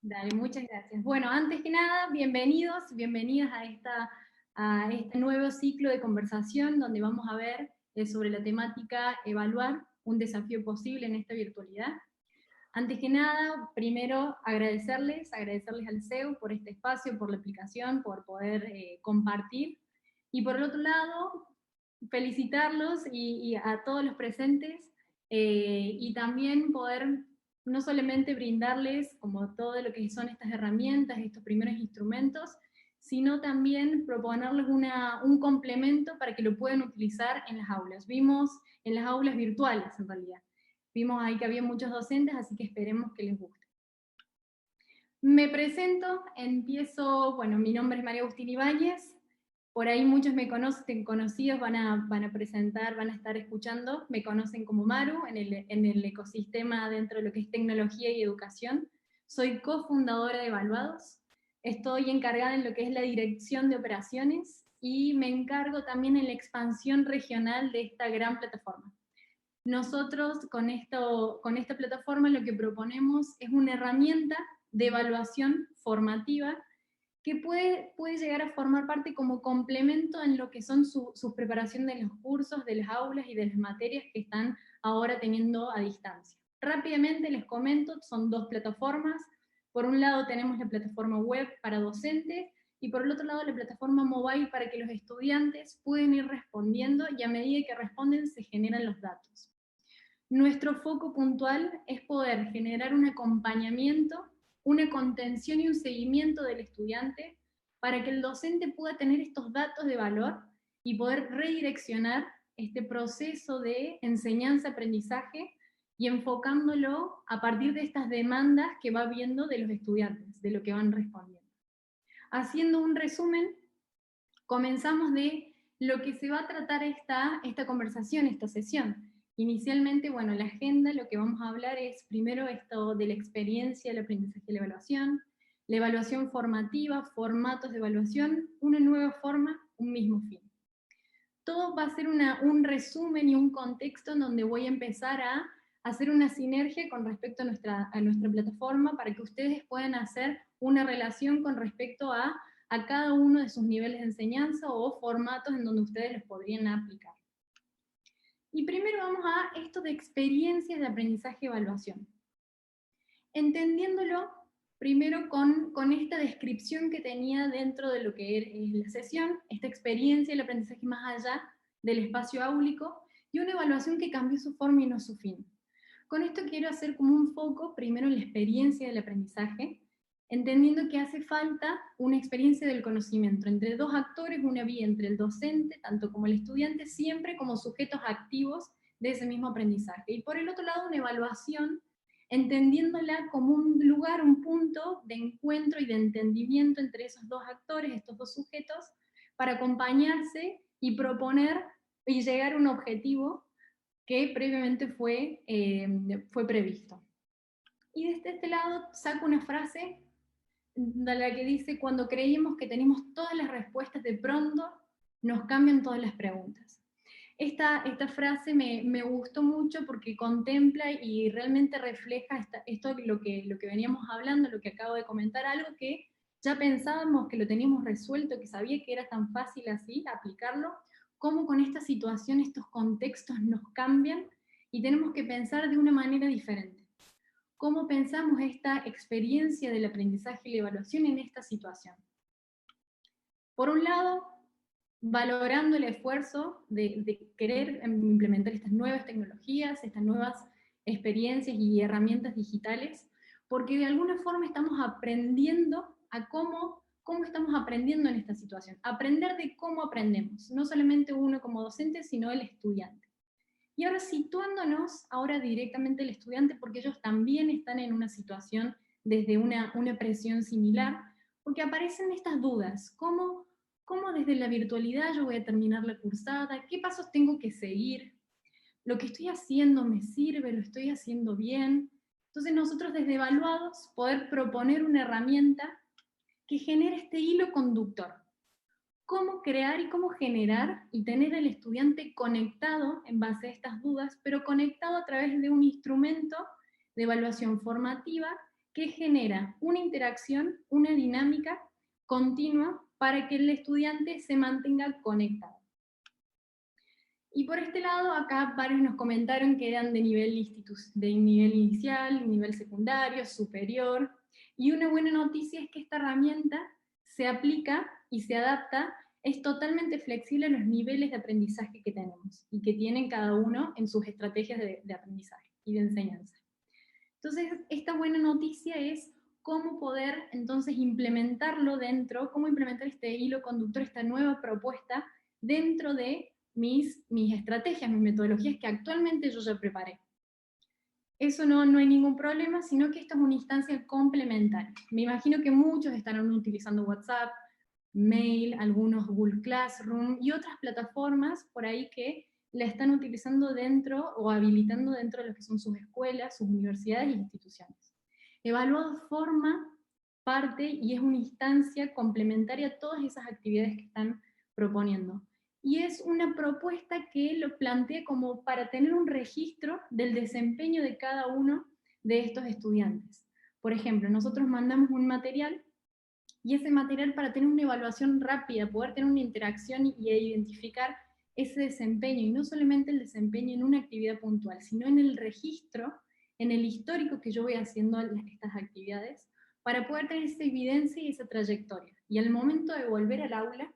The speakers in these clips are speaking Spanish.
Dale, muchas gracias. Bueno, antes que nada, bienvenidos, bienvenidas a este nuevo ciclo de conversación donde vamos a ver sobre la temática evaluar un desafío posible en esta virtualidad. Antes que nada, primero agradecerles al CEU por este espacio, por la aplicación, por poder compartir. Y por el otro lado, felicitarlos y a todos los presentes y también poder no solamente brindarles como todo lo que son estas herramientas, estos primeros instrumentos, sino también proponerles un complemento para que lo puedan utilizar en las aulas. Vimos en las aulas virtuales, en realidad. Vimos ahí que había muchos docentes, así que esperemos que les guste. Me presento, empiezo, bueno, mi nombre es María Agustín Ibáñez, por ahí muchos me conocen, conocidos van a presentar, van a estar escuchando, me conocen como Maru en el ecosistema dentro de lo que es tecnología y educación. Soy cofundadora de Evaluados, estoy encargada en lo que es la dirección de operaciones y me encargo también en la expansión regional de esta gran plataforma. Nosotros con esta plataforma lo que proponemos es una herramienta de evaluación formativa que puede llegar a formar parte como complemento en lo que son sus preparación de los cursos, de las aulas y de las materias que están ahora teniendo a distancia. Rápidamente les comento, son dos plataformas. Por un lado tenemos la plataforma web para docentes y por el otro lado la plataforma mobile para que los estudiantes pueden ir respondiendo y a medida que responden se generan los datos. Nuestro foco puntual es poder generar un acompañamiento, una contención y un seguimiento del estudiante para que el docente pueda tener estos datos de valor y poder redireccionar este proceso de enseñanza-aprendizaje y enfocándolo a partir de estas demandas que va viendo de los estudiantes, de lo que van respondiendo. Haciendo un resumen, comenzamos de lo que se va a tratar esta conversación, esta sesión. Inicialmente, bueno, la agenda, lo que vamos a hablar es primero esto de la experiencia, el aprendizaje y la evaluación formativa, formatos de evaluación, una nueva forma, un mismo fin. Todo va a ser un resumen y un contexto en donde voy a empezar a hacer una sinergia con respecto a nuestra plataforma para que ustedes puedan hacer una relación con respecto a cada uno de sus niveles de enseñanza o formatos en donde ustedes los podrían aplicar. Y primero vamos a esto de experiencias de aprendizaje y evaluación. Entendiéndolo primero con esta descripción que tenía dentro de lo que es la sesión, esta experiencia del aprendizaje más allá del espacio áulico, y una evaluación que cambió su forma y no su fin. Con esto quiero hacer como un foco primero en la experiencia del aprendizaje, entendiendo que hace falta una experiencia del conocimiento entre dos actores, una vía entre el docente, tanto como el estudiante, siempre como sujetos activos de ese mismo aprendizaje. Y por el otro lado, una evaluación, entendiéndola como un lugar, un punto de encuentro y de entendimiento entre esos dos actores, estos dos sujetos, para acompañarse y proponer y llegar a un objetivo que previamente fue previsto. Y desde este lado saco una frase de la que dice: cuando creímos que tenemos todas las respuestas, de pronto nos cambian todas las preguntas. Esta frase me gustó mucho porque contempla y realmente refleja esto lo que veníamos hablando, lo que acabo de comentar, algo que ya pensábamos que lo teníamos resuelto, que sabía que era tan fácil así aplicarlo, cómo con esta situación, estos contextos nos cambian y tenemos que pensar de una manera diferente. ¿Cómo pensamos esta experiencia del aprendizaje y la evaluación en esta situación? Por un lado, valorando el esfuerzo de querer implementar estas nuevas tecnologías, estas nuevas experiencias y herramientas digitales, porque de alguna forma estamos aprendiendo a cómo estamos aprendiendo en esta situación. Aprender de cómo aprendemos, no solamente uno como docente, sino el estudiante. Y ahora situándonos ahora directamente el estudiante, porque ellos también están en una situación desde una presión similar, porque aparecen estas dudas, ¿cómo desde la virtualidad yo voy a terminar la cursada? ¿Qué pasos tengo que seguir? ¿Lo que estoy haciendo me sirve? ¿Lo estoy haciendo bien? Entonces nosotros desde Evaluados poder proponer una herramienta que genere este hilo conductor. Cómo crear y cómo generar y tener al estudiante conectado en base a estas dudas, pero conectado a través de un instrumento de evaluación formativa que genera una interacción, una dinámica continua para que el estudiante se mantenga conectado. Y por este lado, acá varios nos comentaron que eran de nivel inicial, nivel secundario, superior, y una buena noticia es que esta herramienta se aplica y se adapta, es totalmente flexible a los niveles de aprendizaje que tenemos, y que tienen cada uno en sus estrategias de aprendizaje y de enseñanza. Entonces, esta buena noticia es cómo poder entonces implementarlo dentro, cómo implementar este hilo conductor, esta nueva propuesta dentro de mis estrategias, mis metodologías que actualmente yo ya preparé. Eso no hay ningún problema, sino que esta es una instancia complementaria. Me imagino que muchos estarán utilizando WhatsApp, Mail, algunos Google Classroom y otras plataformas por ahí que la están utilizando dentro o habilitando dentro de lo que son sus escuelas, sus universidades y instituciones. Evaluado forma parte y es una instancia complementaria a todas esas actividades que están proponiendo. Y es una propuesta que lo plantea como para tener un registro del desempeño de cada uno de estos estudiantes. Por ejemplo, nosotros mandamos un material, y ese material para tener una evaluación rápida, poder tener una interacción y identificar ese desempeño, y no solamente el desempeño en una actividad puntual, sino en el registro, en el histórico que yo voy haciendo estas actividades, para poder tener esa evidencia y esa trayectoria. Y al momento de volver al aula,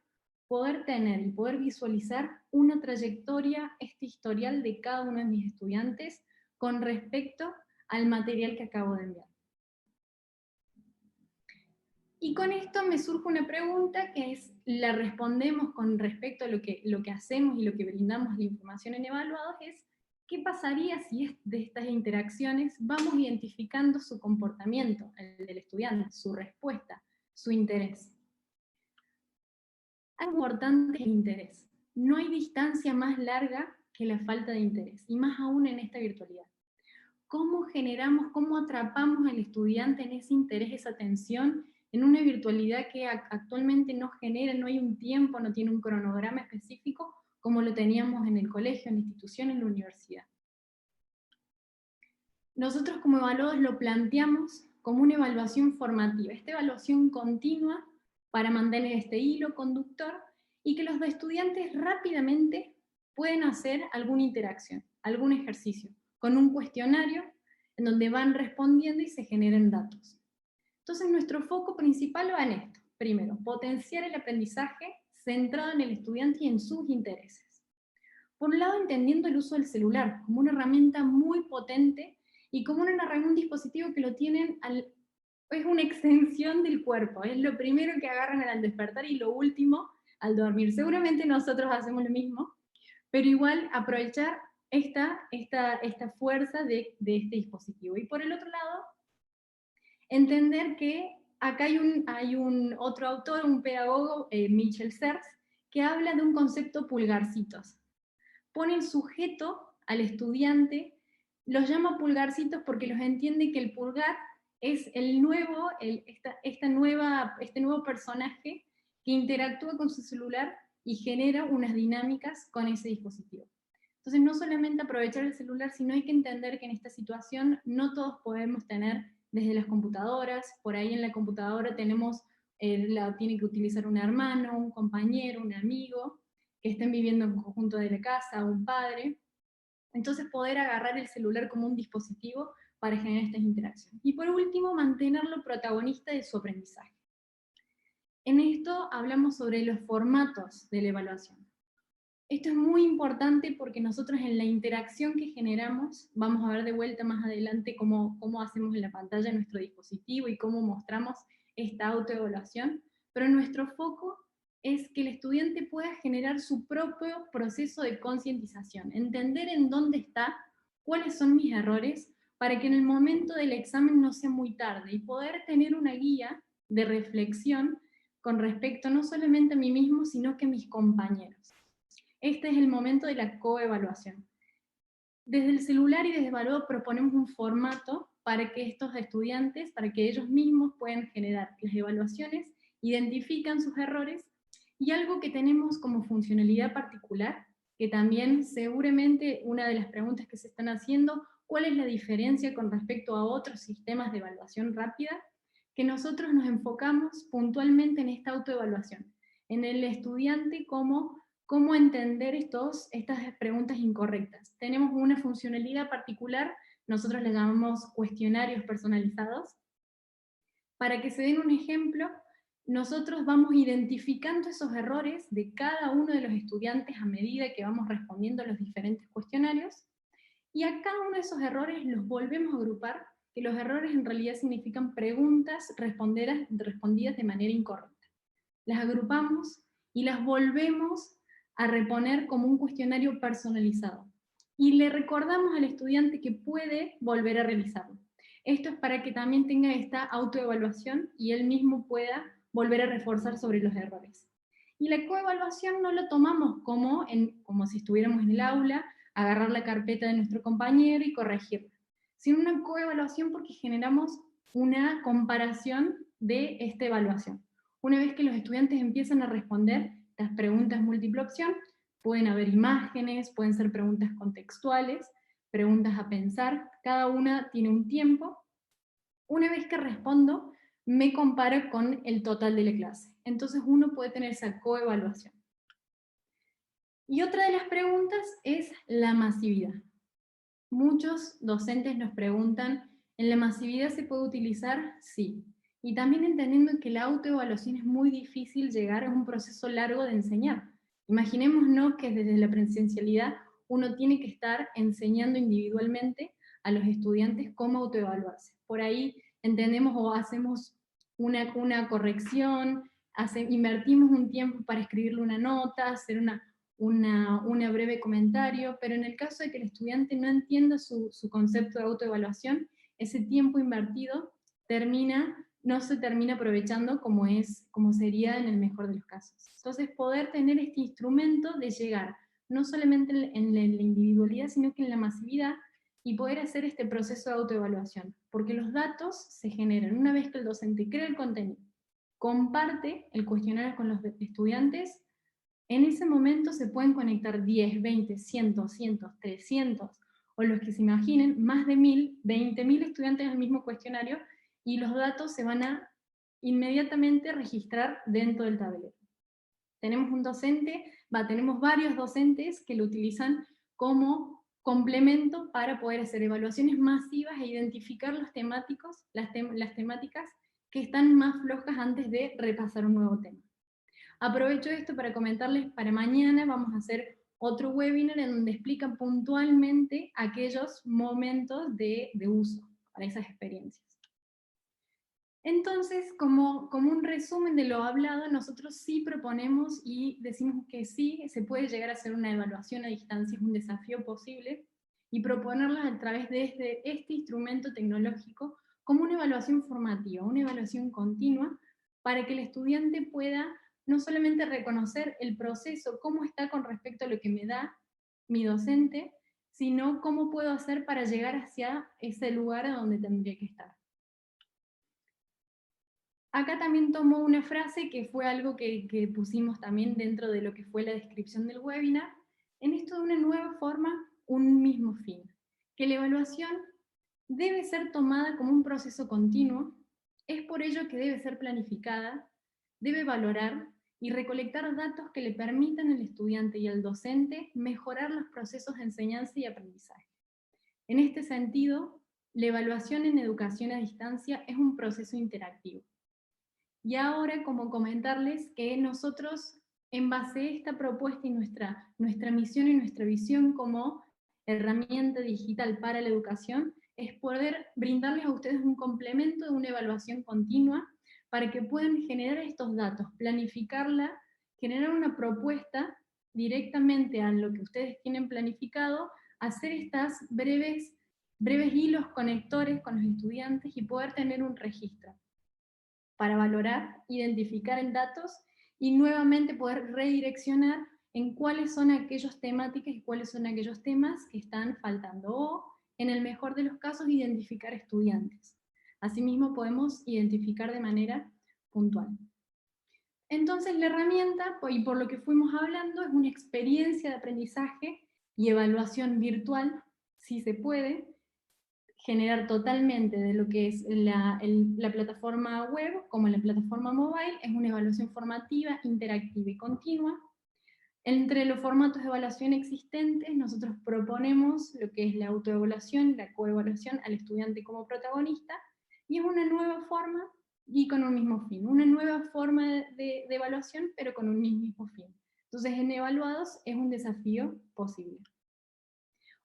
poder tener y poder visualizar una trayectoria, este historial de cada uno de mis estudiantes con respecto al material que acabo de enviar. Y con esto me surge una pregunta que la respondemos con respecto a lo que hacemos y lo que brindamos la información en evaluados, es ¿qué pasaría si de estas interacciones vamos identificando su comportamiento, el del estudiante, su respuesta, su interés? Algo importante es el interés. No hay distancia más larga que la falta de interés, y más aún en esta virtualidad. ¿Cómo generamos, cómo atrapamos al estudiante en ese interés, esa atención, en una virtualidad que actualmente no genera, no hay un tiempo, no tiene un cronograma específico, como lo teníamos en el colegio, en la institución, en la universidad? Nosotros como evaluados lo planteamos como una evaluación formativa, esta evaluación continua para mantener este hilo conductor y que los estudiantes rápidamente pueden hacer alguna interacción, algún ejercicio, con un cuestionario en donde van respondiendo y se generan datos. Entonces nuestro foco principal va en esto. Primero, potenciar el aprendizaje centrado en el estudiante y en sus intereses. Por un lado, entendiendo el uso del celular como una herramienta muy potente y como un dispositivo que lo tienen es una extensión del cuerpo, es lo primero que agarran al despertar y lo último al dormir. Seguramente nosotros hacemos lo mismo, pero igual aprovechar esta fuerza de este dispositivo. Y por el otro lado, entender que acá hay un otro autor, un pedagogo, Michel Serres, que habla de un concepto pulgarcitos. Pone el sujeto al estudiante, los llama pulgarcitos porque los entiende que el pulgar es este nuevo personaje que interactúa con su celular y genera unas dinámicas con ese dispositivo. Entonces no solamente aprovechar el celular, sino hay que entender que en esta situación no todos podemos tener desde las computadoras, por ahí en la computadora tiene que utilizar un hermano, un compañero, un amigo, que estén viviendo en conjunto de la casa, un padre. Entonces poder agarrar el celular como un dispositivo para generar estas interacciones. Y por último, mantenerlo protagonista de su aprendizaje. En esto hablamos sobre los formatos de la evaluación. Esto es muy importante porque nosotros en la interacción que generamos, vamos a ver de vuelta más adelante cómo hacemos en la pantalla nuestro dispositivo y cómo mostramos esta autoevaluación, pero nuestro foco es que el estudiante pueda generar su propio proceso de concientización, entender en dónde está, cuáles son mis errores, para que en el momento del examen no sea muy tarde y poder tener una guía de reflexión con respecto no solamente a mí mismo, sino que a mis compañeros. Este es el momento de la coevaluación. Desde el celular y desde Evaluado proponemos un formato para que estos estudiantes, para que ellos mismos puedan generar las evaluaciones, identifican sus errores, y algo que tenemos como funcionalidad particular, que también seguramente una de las preguntas que se están haciendo, ¿Cuál es la diferencia con respecto a otros sistemas de evaluación rápida? Que nosotros nos enfocamos puntualmente en esta autoevaluación, en el estudiante, cómo entender estas preguntas incorrectas. Tenemos una funcionalidad particular, nosotros le llamamos cuestionarios personalizados. Para que se den un ejemplo, nosotros vamos identificando esos errores de cada uno de los estudiantes a medida que vamos respondiendo a los diferentes cuestionarios, y a cada uno de esos errores los volvemos a agrupar, que los errores en realidad significan preguntas respondidas de manera incorrecta. Las agrupamos y las volvemos a reponer como un cuestionario personalizado. Y le recordamos al estudiante que puede volver a realizarlo. Esto es para que también tenga esta autoevaluación y él mismo pueda volver a reforzar sobre los errores. Y la coevaluación no lo tomamos como si estuviéramos en el aula, agarrar la carpeta de nuestro compañero y corregirla, sino una coevaluación porque generamos una comparación de esta evaluación. Una vez que los estudiantes empiezan a responder las preguntas múltiple opción, pueden haber imágenes, pueden ser preguntas contextuales, preguntas a pensar, cada una tiene un tiempo. Una vez que respondo, me compara con el total de la clase. Entonces uno puede tener esa coevaluación. Y otra de las preguntas es la masividad. Muchos docentes nos preguntan, ¿en la masividad se puede utilizar? Sí. Y también entendiendo que la autoevaluación es muy difícil llegar a un proceso largo de enseñar. Imaginémonos que desde la presencialidad uno tiene que estar enseñando individualmente a los estudiantes cómo autoevaluarse. Por ahí entendemos o hacemos una corrección, invertimos un tiempo para escribirle una nota, hacer una breve comentario, pero en el caso de que el estudiante no entienda su concepto de autoevaluación, ese tiempo invertido no se termina aprovechando como sería en el mejor de los casos. Entonces, poder tener este instrumento de llegar no solamente en la individualidad, sino que en la masividad, y poder hacer este proceso de autoevaluación, porque los datos se generan una vez que el docente crea el contenido, comparte el cuestionario con los estudiantes. En ese momento se pueden conectar 10, 20, 100, 200, 300, o los que se imaginen, más de 1000, 20.000 estudiantes en el mismo cuestionario, y los datos se van a inmediatamente registrar dentro del tablero. Tenemos tenemos varios docentes que lo utilizan como complemento para poder hacer evaluaciones masivas e identificar las temáticas que están más flojas antes de repasar un nuevo tema. Aprovecho esto para comentarles, para mañana vamos a hacer otro webinar en donde explican puntualmente aquellos momentos de uso para esas experiencias. Entonces, como un resumen de lo hablado, nosotros sí proponemos y decimos que sí, se puede llegar a hacer una evaluación a distancia, es un desafío posible, y proponerla a través de este instrumento tecnológico como una evaluación formativa, una evaluación continua, para que el estudiante pueda no solamente reconocer el proceso, cómo está con respecto a lo que me da mi docente, sino cómo puedo hacer para llegar hacia ese lugar a donde tendría que estar. Acá también tomo una frase que fue algo que pusimos también dentro de lo que fue la descripción del webinar, en esto de una nueva forma, un mismo fin, que la evaluación debe ser tomada como un proceso continuo, es por ello que debe ser planificada, debe valorar y recolectar datos que le permitan al estudiante y al docente mejorar los procesos de enseñanza y aprendizaje. En este sentido, la evaluación en educación a distancia es un proceso interactivo. Y ahora, como comentarles que nosotros, en base a esta propuesta y nuestra misión y nuestra visión como herramienta digital para la educación, es poder brindarles a ustedes un complemento de una evaluación continua para que puedan generar estos datos, planificarla, generar una propuesta directamente a lo que ustedes tienen planificado, hacer estas breves hilos conectores con los estudiantes y poder tener un registro para valorar, identificar en datos y nuevamente poder redireccionar en cuáles son aquellas temáticas y cuáles son aquellos temas que están faltando, o en el mejor de los casos identificar estudiantes. Asimismo podemos identificar de manera puntual. Entonces la herramienta, y por lo que fuimos hablando, es una experiencia de aprendizaje y evaluación virtual, si se puede, generar totalmente de lo que es la plataforma web como la plataforma mobile, es una evaluación formativa, interactiva y continua. Entre los formatos de evaluación existentes, nosotros proponemos lo que es la autoevaluación, la coevaluación al estudiante como protagonista, y es una nueva forma y con un mismo fin, una nueva forma de evaluación, pero con un mismo fin. Entonces, en evaluados es un desafío posible.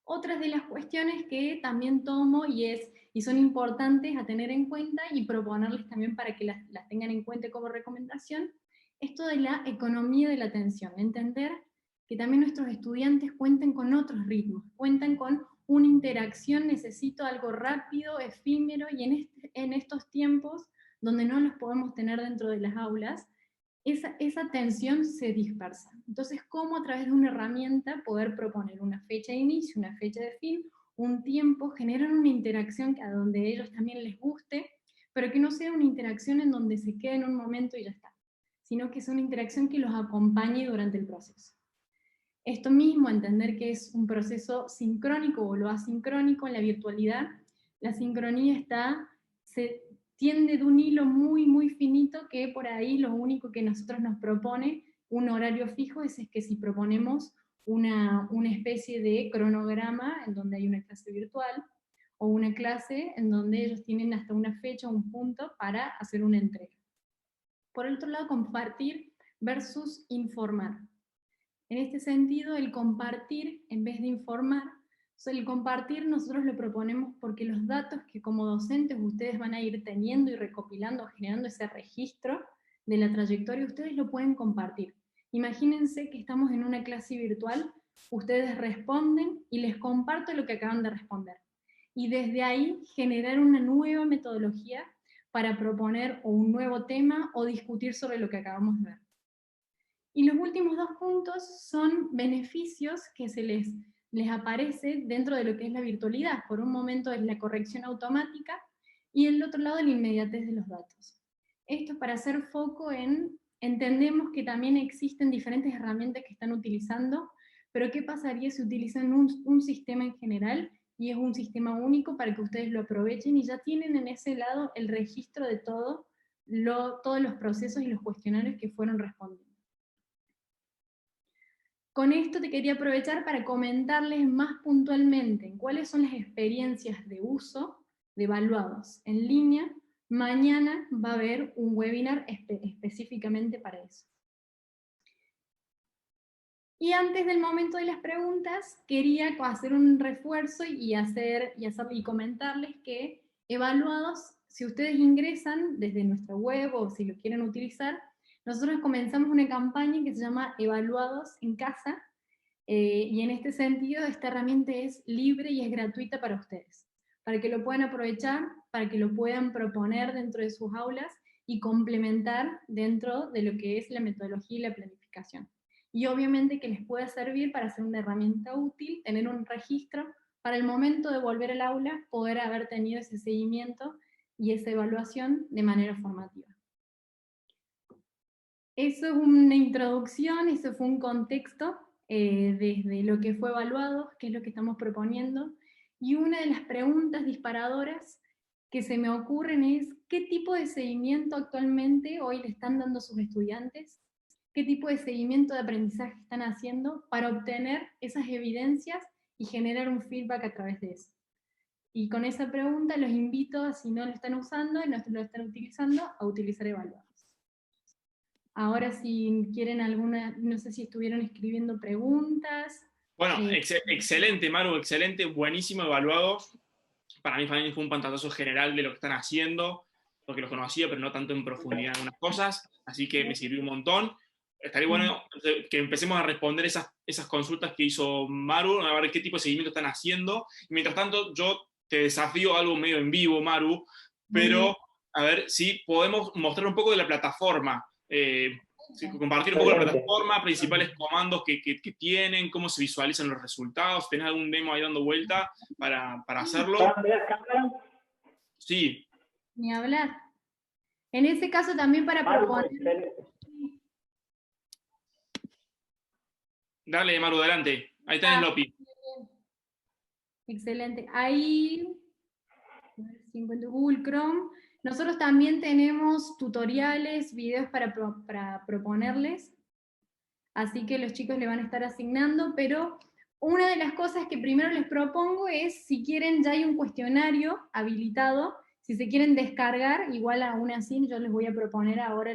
Otras de las cuestiones que también tomo y son importantes a tener en cuenta y proponerles también para que las tengan en cuenta como recomendación, esto de la economía de la atención, entender que también nuestros estudiantes cuentan con otros ritmos, cuentan con una interacción, necesito algo rápido, efímero, y en estos tiempos donde no los podemos tener dentro de las aulas, esa tensión se dispersa. Entonces, ¿cómo a través de una herramienta poder proponer una fecha de inicio, una fecha de fin, un tiempo, generar una interacción a donde a ellos también les guste, pero que no sea una interacción en donde se quede en un momento y ya está, sino que sea una interacción que los acompañe durante el proceso? Esto mismo, entender que es un proceso sincrónico o lo asincrónico en la virtualidad, la sincronía se tiende de un hilo muy, muy finito, que por ahí lo único que nosotros nos propone un horario fijo es que si proponemos una especie de cronograma en donde hay una clase virtual, o una clase en donde ellos tienen hasta una fecha o un punto para hacer una entrega. Por otro lado, compartir versus informar. En este sentido, el compartir en vez de informar, el compartir nosotros lo proponemos porque los datos que como docentes ustedes van a ir teniendo y recopilando, generando ese registro de la trayectoria, ustedes lo pueden compartir. Imagínense que estamos en una clase virtual, ustedes responden y les comparto lo que acaban de responder. Y desde ahí generar una nueva metodología para proponer o un nuevo tema o discutir sobre lo que acabamos de ver. Y los últimos dos puntos son beneficios que les aparece dentro de lo que es la virtualidad. Por un momento es la corrección automática y el otro lado la inmediatez de los datos. Esto es para hacer foco entendemos que también existen diferentes herramientas que están utilizando, pero ¿qué pasaría si utilizan un sistema en general y es un sistema único para que ustedes lo aprovechen y ya tienen en ese lado el registro de todos los procesos y los cuestionarios que fueron respondiendo? Con esto te quería aprovechar para comentarles más puntualmente en cuáles son las experiencias de uso de evaluados en línea. Mañana va a haber un webinar específicamente para eso. Y antes del momento de las preguntas, quería hacer un refuerzo y comentarles que evaluados, si ustedes ingresan desde nuestra web o si lo quieren utilizar, nosotros comenzamos una campaña que se llama Evaluados en Casa, y en este sentido esta herramienta es libre y es gratuita para ustedes, para que lo puedan aprovechar, para que lo puedan proponer dentro de sus aulas y complementar dentro de lo que es la metodología y la planificación. Y obviamente que les pueda servir para ser una herramienta útil, tener un registro, para el momento de volver al aula, poder haber tenido ese seguimiento y esa evaluación de manera formativa. Eso es una introducción, eso fue un contexto desde lo que fue evaluado, qué es lo que estamos proponiendo, y una de las preguntas disparadoras que se me ocurren es, ¿qué tipo de seguimiento actualmente hoy le están dando a sus estudiantes? ¿Qué tipo de seguimiento de aprendizaje están haciendo para obtener esas evidencias y generar un feedback a través de eso? Y con esa pregunta los invito, si no lo están usando y no lo están utilizando, a utilizar evaluados. Ahora si quieren alguna, no sé si estuvieron escribiendo preguntas. Bueno, excelente, Maru, excelente, buenísimo, evaluado. Para mí también fue un pantallazo general de lo que están haciendo, porque los conocía, pero no tanto en profundidad en algunas cosas, así que me sirvió un montón. Estaría bueno que empecemos a responder esas consultas que hizo Maru, a ver qué tipo de seguimiento están haciendo. Y mientras tanto, yo te desafío algo medio en vivo, Maru, pero a ver si podemos mostrar un poco de la plataforma. Compartir un poco la plataforma, principales comandos que tienen, cómo se visualizan los resultados. ¿Tenés algún demo ahí dando vuelta para hacerlo? Sí. Ni hablar. En ese caso también para proponer... Dale, Maru, adelante. Ahí tenés Lopi. Excelente. Ahí 5 en tu Google Chrome. Nosotros también tenemos tutoriales, videos para proponerles, así que los chicos le van a estar asignando, pero una de las cosas que primero les propongo es, si quieren, ya hay un cuestionario habilitado, si se quieren descargar, igual aún así yo les voy a proponer ahora,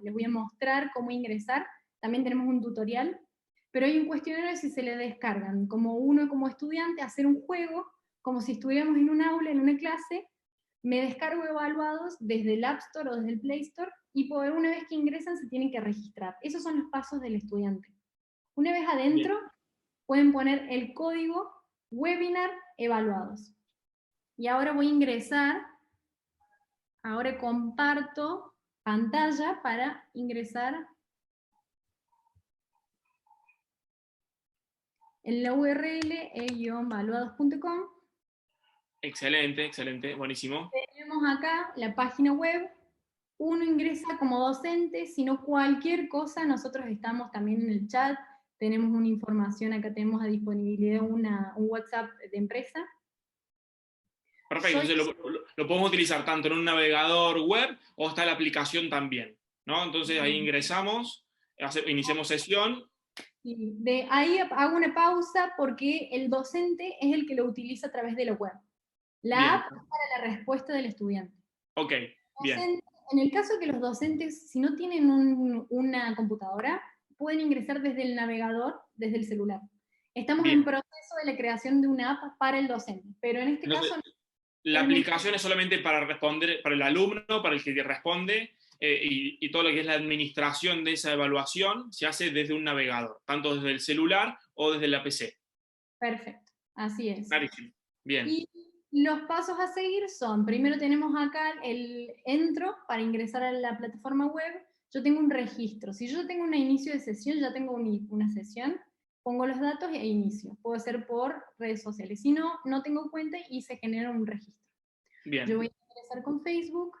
les voy a mostrar cómo ingresar, también tenemos un tutorial, pero hay un cuestionario si se le descargan, como uno como estudiante, hacer un juego, como si estuviéramos en un aula, en una clase, me descargo evaluados desde el App Store o desde el Play Store, y una vez que ingresan se tienen que registrar. Esos son los pasos del estudiante. Una vez adentro, Bien. pueden poner el código webinar evaluados. Y ahora voy a ingresar, ahora comparto pantalla para ingresar en la URL e-valuados.com. Excelente, excelente, buenísimo. Tenemos acá la página web, uno ingresa como docente, sino cualquier cosa, nosotros estamos también en el chat, tenemos una información, acá tenemos a disponibilidad un WhatsApp de empresa. Perfecto, entonces lo podemos utilizar tanto en un navegador web o está la aplicación también, ¿no? Entonces ahí ingresamos, iniciamos sesión. De ahí hago una pausa porque el docente es el que lo utiliza a través de la web. La Bien, app es para la respuesta del estudiante. ok, bien. En el caso que los docentes, si no tienen una computadora, pueden ingresar desde el navegador, desde el celular. Estamos en Bien. proceso de la creación de una app para el docente, pero en este Entonces, caso la aplicación es solamente para responder, para el alumno, para el que responde, y todo lo que es la administración de esa evaluación se hace desde un navegador, tanto desde el celular o desde la PC. perfecto, así es. Clarísimo. Bien. Y los pasos a seguir son, primero tenemos acá el entro para ingresar a la plataforma web, yo tengo un registro, si yo tengo un inicio de sesión, ya tengo una sesión, pongo los datos e inicio, puede ser por redes sociales, si no, no tengo cuenta y se genera un registro. Bien. Yo voy a ingresar con Facebook.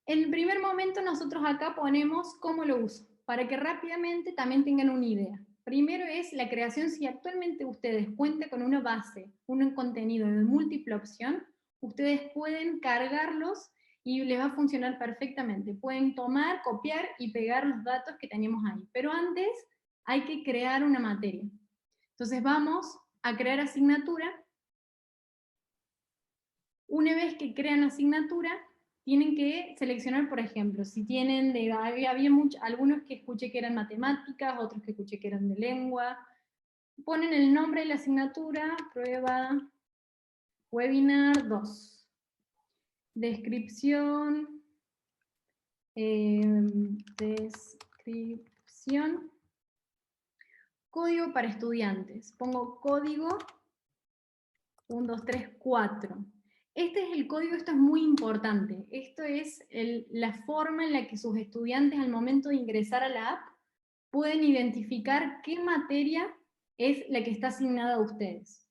En el primer momento nosotros acá ponemos cómo lo uso, para que rápidamente también tengan una idea. Primero es la creación, si actualmente ustedes cuentan con una base, un contenido de múltiple opción, ustedes pueden cargarlos y les va a funcionar perfectamente. Pueden tomar, copiar y pegar los datos que tenemos ahí. Pero antes hay que crear una materia. Entonces vamos a crear asignatura. Una vez que crean asignatura, tienen que seleccionar, por ejemplo, si tienen, había algunos que escuché que eran matemáticas, otros que escuché que eran de lengua, ponen el nombre de la asignatura, prueba, webinar 2, descripción, código para estudiantes, pongo código 1, 2, 3, 4. Este es el código, esto es muy importante. Esto es la forma en la que sus estudiantes al momento de ingresar a la app pueden identificar qué materia es la que está asignada a ustedes.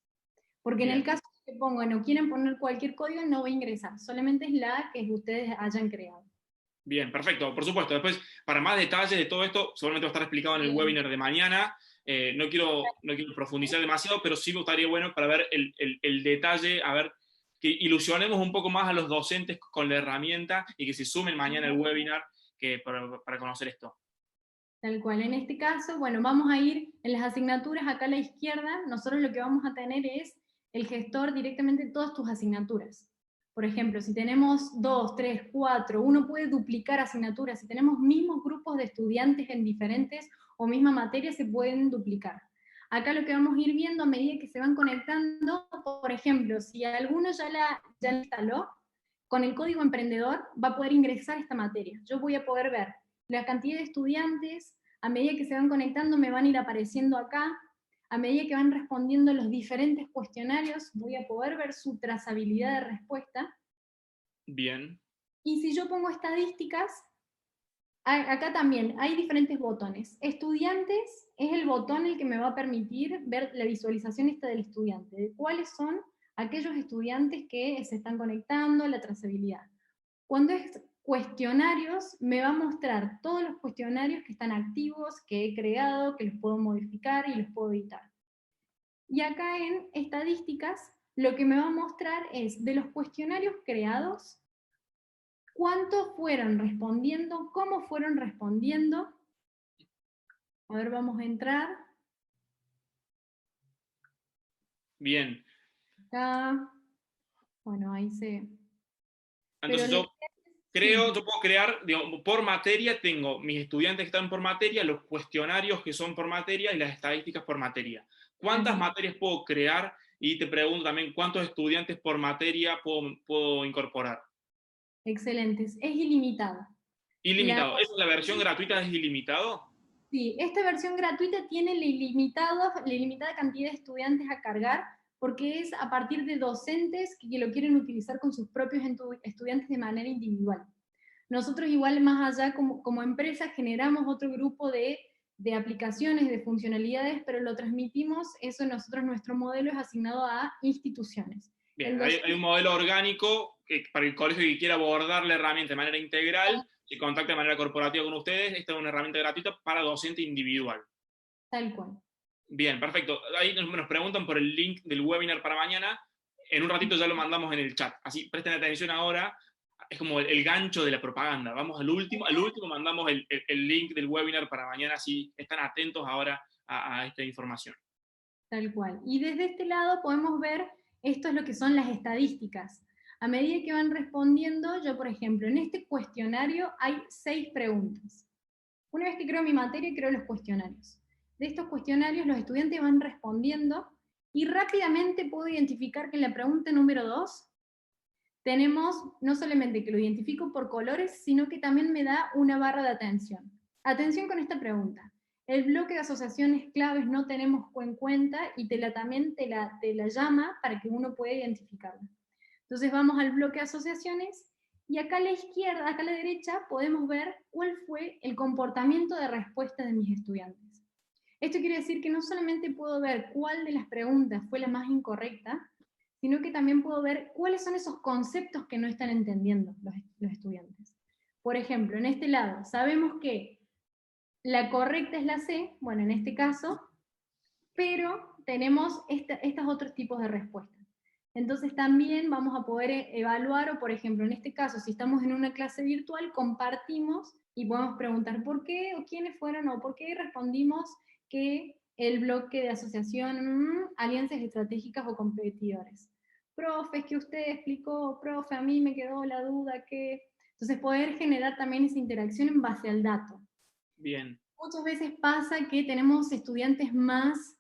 Porque en el caso que pongan o quieren poner cualquier código, no va a ingresar. Solamente es la que ustedes hayan creado. Bien, perfecto. Por supuesto, después, para más detalles de todo esto, seguramente va a estar explicado en el webinar de mañana. No quiero profundizar demasiado, pero sí me gustaría, bueno, para ver el detalle, a ver, que ilusionemos un poco más a los docentes con la herramienta y que se sumen mañana al webinar para conocer esto. Tal cual. En este caso, bueno, vamos a ir en las asignaturas acá a la izquierda. Nosotros lo que vamos a tener es el gestor directamente de todas tus asignaturas. Por ejemplo, si tenemos 2, 3, 4, uno puede duplicar asignaturas. Si tenemos mismos grupos de estudiantes en diferentes o misma materia, se pueden duplicar. Acá lo que vamos a ir viendo a medida que se van conectando, por ejemplo, si alguno ya la instaló, con el código emprendedor va a poder ingresar a esta materia. Yo voy a poder ver la cantidad de estudiantes, a medida que se van conectando me van a ir apareciendo acá, a medida que van respondiendo los diferentes cuestionarios, voy a poder ver su trazabilidad de respuesta. Bien. Y si yo pongo estadísticas, acá también hay diferentes botones. Estudiantes es el botón el que me va a permitir ver la visualización esta del estudiante, de cuáles son aquellos estudiantes que se están conectando, la trazabilidad. Cuando es cuestionarios, me va a mostrar todos los cuestionarios que están activos, que he creado, que los puedo modificar y los puedo editar. Y acá en estadísticas, lo que me va a mostrar es de los cuestionarios creados, cuántos fueron respondiendo, cómo fueron respondiendo. A ver, vamos a entrar. Bien. Acá, bueno, ahí se... Entonces yo sí, puedo crear, digamos, por materia tengo mis estudiantes que están por materia, los cuestionarios que son por materia y las estadísticas por materia. ¿Cuántas así, materias puedo crear? Y te pregunto también, ¿cuántos estudiantes por materia puedo incorporar? excelentes. Es ilimitado. La, Ilimitado. ¿Esa es la versión gratuita? ¿Es ilimitado? sí, esta versión gratuita tiene la ilimitada cantidad de estudiantes a cargar, porque es a partir de docentes que lo quieren utilizar con sus propios estudiantes de manera individual. Nosotros igual más allá como empresa generamos otro grupo de aplicaciones, de funcionalidades, pero lo transmitimos, eso nosotros, nuestro modelo es asignado a instituciones. Bien, El hay un docente, modelo orgánico que para el colegio que quiera abordar la herramienta de manera integral, se contacta de manera corporativa con ustedes. Esta es una herramienta gratuita para docente individual. tal cual. Bien, perfecto. Ahí nos preguntan por el link del webinar para mañana. En un ratito ya lo mandamos en el chat. Así, presten atención ahora. Es como el gancho de la propaganda. Vamos al último mandamos el link del webinar para mañana, así están atentos ahora a esta información. Tal cual. Y desde este lado podemos ver, esto es lo que son las estadísticas. A medida que van respondiendo, yo por ejemplo, en este cuestionario hay 6 preguntas. Una vez que creo mi materia, creo los cuestionarios. De estos cuestionarios los estudiantes van respondiendo y rápidamente puedo identificar que en la pregunta número 2 tenemos no solamente que lo identifico por colores, sino que también me da una barra de atención. Atención con esta pregunta. El bloque de asociaciones claves no tenemos en cuenta y también te la llama para que uno pueda identificarla. Entonces vamos al bloque de asociaciones y acá a la izquierda, acá a la derecha, podemos ver cuál fue el comportamiento de respuesta de mis estudiantes. Esto quiere decir que no solamente puedo ver cuál de las preguntas fue la más incorrecta, sino que también puedo ver cuáles son esos conceptos que no están entendiendo los estudiantes. Por ejemplo, en este lado, sabemos que la correcta es la C, bueno, en este caso, pero tenemos estos otros tipos de respuestas. Entonces también vamos a poder evaluar, o por ejemplo, en este caso, si estamos en una clase virtual, compartimos y podemos preguntar por qué, o quiénes fueron, o por qué respondimos que el bloque de asociación, alianzas estratégicas o competidores. Profe, es que usted explicó, profe, a mí me quedó la duda que... Entonces poder generar también esa interacción en base al dato. Bien. Muchas veces pasa que tenemos estudiantes más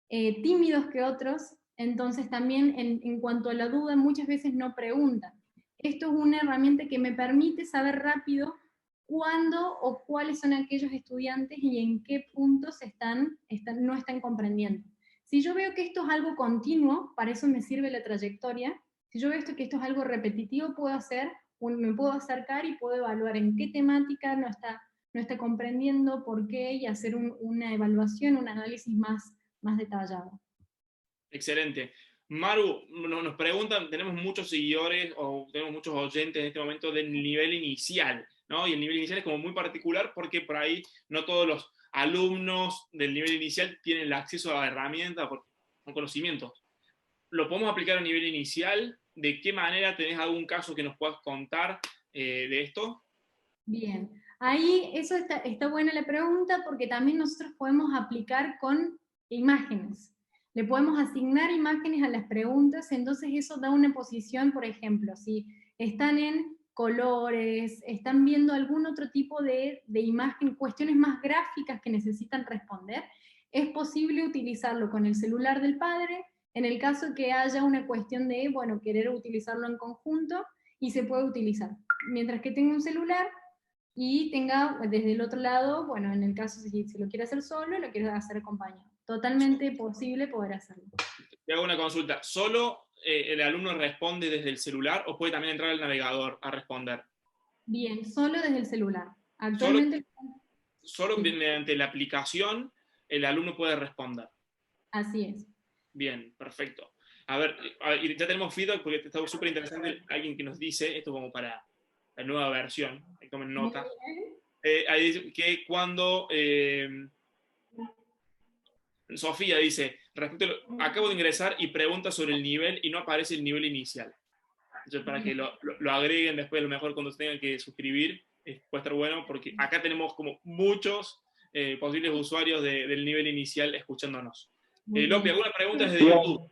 tímidos que otros, entonces también en cuanto a la duda muchas veces no preguntan. Esto es una herramienta que me permite saber rápido cuándo o cuáles son aquellos estudiantes y en qué puntos no están comprendiendo. Si yo veo que esto es algo continuo, para eso me sirve la trayectoria, si yo veo que esto es algo repetitivo, me puedo acercar y puedo evaluar en qué temática no está comprendiendo por qué y hacer una evaluación, un análisis más detallado. Excelente. Maru, nos preguntan, tenemos muchos seguidores o tenemos muchos oyentes en este momento del nivel inicial, ¿no? Y el nivel inicial es como muy particular porque por ahí no todos los alumnos del nivel inicial tienen el acceso a herramientas o conocimientos. ¿Lo podemos aplicar a nivel inicial? ¿De qué manera tenés algún caso que nos puedas contar de esto? Bien, ahí eso está buena la pregunta porque también nosotros podemos aplicar con imágenes. Le podemos asignar imágenes a las preguntas, entonces eso da una posición, por ejemplo, si están en colores, están viendo algún otro tipo de imagen, cuestiones más gráficas que necesitan responder, es posible utilizarlo con el celular del padre, en el caso que haya una cuestión de, bueno, querer utilizarlo en conjunto, y se puede utilizar. Mientras que tenga un celular, y tenga desde el otro lado, bueno, en el caso si lo quiere hacer solo, lo quiere hacer acompañado. Totalmente posible poder hacerlo. Te hago una consulta. ¿Solo el alumno responde desde el celular o puede también entrar al navegador a responder? Bien, solo desde el celular. Solo, Actualmente, solo sí, mediante la aplicación el alumno puede responder. así es. Bien, perfecto. A ver, ya tenemos feedback porque está súper interesante alguien que nos dice, esto como para la nueva versión, ahí tomen Muy nota, bien. ahí dice que cuando Sofía dice, acabo de ingresar y pregunta sobre el nivel y no aparece el nivel inicial. Entonces, para que lo agreguen después, a lo mejor cuando se tengan que suscribir, puede estar bueno, porque acá tenemos como muchos posibles usuarios del nivel inicial escuchándonos. Lopi, ¿alguna pregunta desde YouTube?